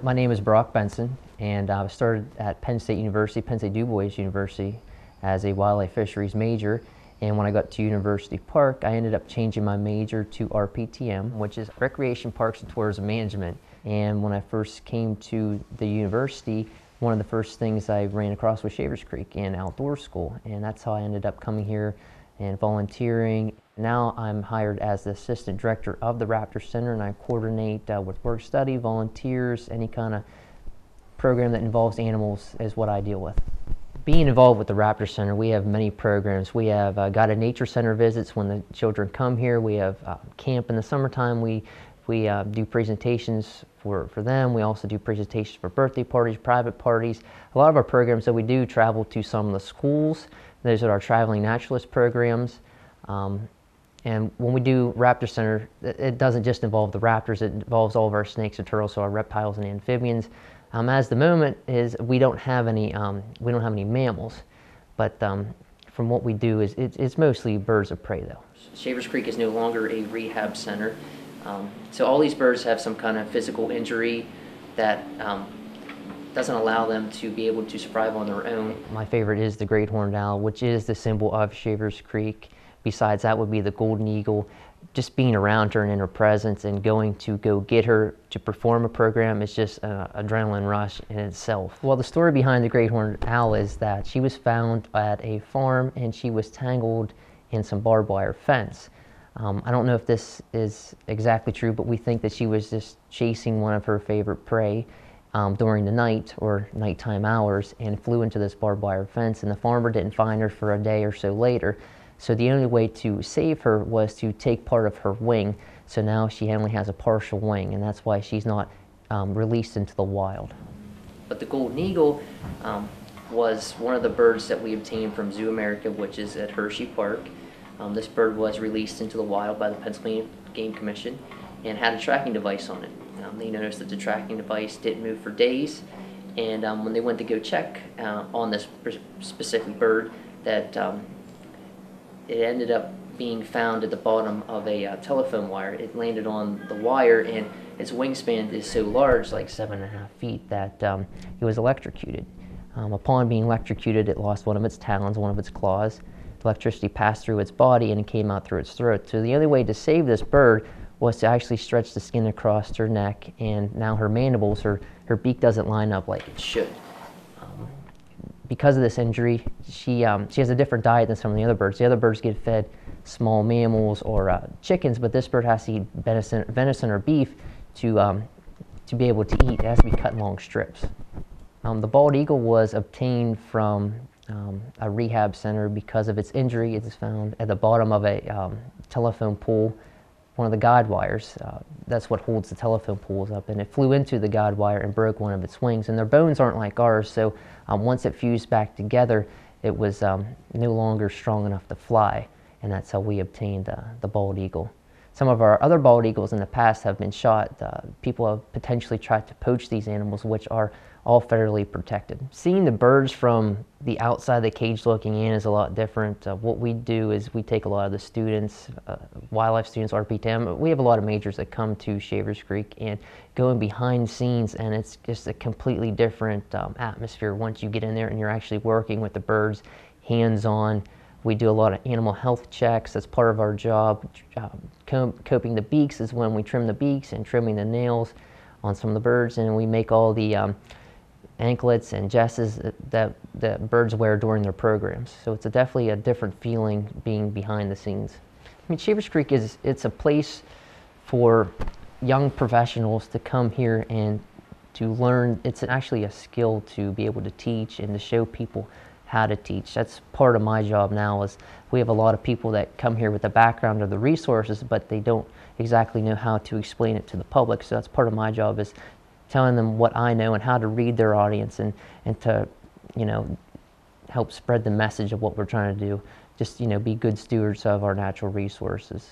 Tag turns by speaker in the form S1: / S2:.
S1: My name is Benson, and I started at Penn State University, Penn State Du Bois University, as a wildlife fisheries major. And when I got to University Park, I ended up changing my major to RPTM, which is Recreation, Parks, and Tourism Management. And when I first came to the university, one of the first things I ran across was Shavers Creek and outdoor school. And that's how I ended up coming here and volunteering. Now I'm hired as the assistant director of the Raptor Center, and I coordinate with work study, volunteers, any kind of program that involves animals is what I deal with. Being involved with the Raptor Center, we have many programs. We have guided nature center visits when the children come here. We have camp in the summertime. We do presentations for them. We also do presentations for birthday parties, private parties. A lot of our programs that we do travel to some of the schools. Those are our traveling naturalist programs. And when we do Raptor Center, it doesn't just involve the raptors, it involves all of our snakes and turtles, so our reptiles and amphibians. As the moment is, we don't have any mammals, but from what we do is it's mostly birds of prey though. Shavers Creek is no longer a rehab center, so all these birds have some kind of physical injury that doesn't allow them to be able to survive on their own. My favorite is the great horned owl, which is the symbol of Shavers Creek. Besides that would be the golden eagle. Just being around her and in her presence and going to go get her to perform a program is just an adrenaline rush in itself. Well, the story behind the great horned owl is that she was found at a farm and she was tangled in some barbed wire fence. I don't know if this is exactly true, but we think that she was just chasing one of her favorite prey during the night or nighttime hours and flew into this barbed wire fence, and the farmer didn't find her for a day or so later. So the only way to save her was to take part of her wing. So now she only has a partial wing, and that's why she's not released into the wild. But the golden eagle was one of the birds that we obtained from Zoo America, which is at Hershey Park. This bird was released into the wild by the Pennsylvania Game Commission and had a tracking device on it. They noticed that the tracking device didn't move for days, and when they went to go check on this specific bird, that it ended up being found at the bottom of a telephone wire. It landed on the wire, and its wingspan is so large, like 7.5 feet, that it was electrocuted. Upon being electrocuted, it lost one of its talons, one of its claws. Electricity passed through its body and it came out through its throat. So the only way to save this bird was to actually stretch the skin across her neck, and now her mandibles, her beak doesn't line up like it should. Because of this injury, she has a different diet than some of the other birds. The other birds get fed small mammals or chickens, but this bird has to eat venison or beef to be able to eat. It has to be cut in long strips. The bald eagle was obtained from a rehab center because of its injury. It is found at the bottom of a telephone pole, one of the guide wires. That's what holds the telephone poles up, and it flew into the guide wire and broke one of its wings. And their bones aren't like ours, so once it fused back together, it was no longer strong enough to fly, and that's how we obtained the bald eagle. Some of our other bald eagles in the past have been shot. People have potentially tried to poach these animals, which are all federally protected. Seeing the birds from the outside of the cage looking in is a lot different. What we do is we take a lot of the students, wildlife students, RPTM. We have a lot of majors that come to Shavers Creek and going behind the scenes, and it's just a completely different atmosphere once you get in there and you're actually working with the birds hands-on. We do a lot of animal health checks. That's part of our job. Coping the beaks is when we trim the beaks and trimming the nails on some of the birds, and we make all the anklets and jesses that the birds wear during their programs. So it's definitely a different feeling being behind the scenes. I mean, Shavers Creek it's a place for young professionals to come here and to learn. It's actually a skill to be able to teach and to show people how to teach. That's part of my job now. Is we have a lot of people that come here with a background of the resources, but they don't exactly know how to explain it to the public. So that's part of my job, is telling them what I know and how to read their audience and to, help spread the message of what we're trying to do. Just, be good stewards of our natural resources.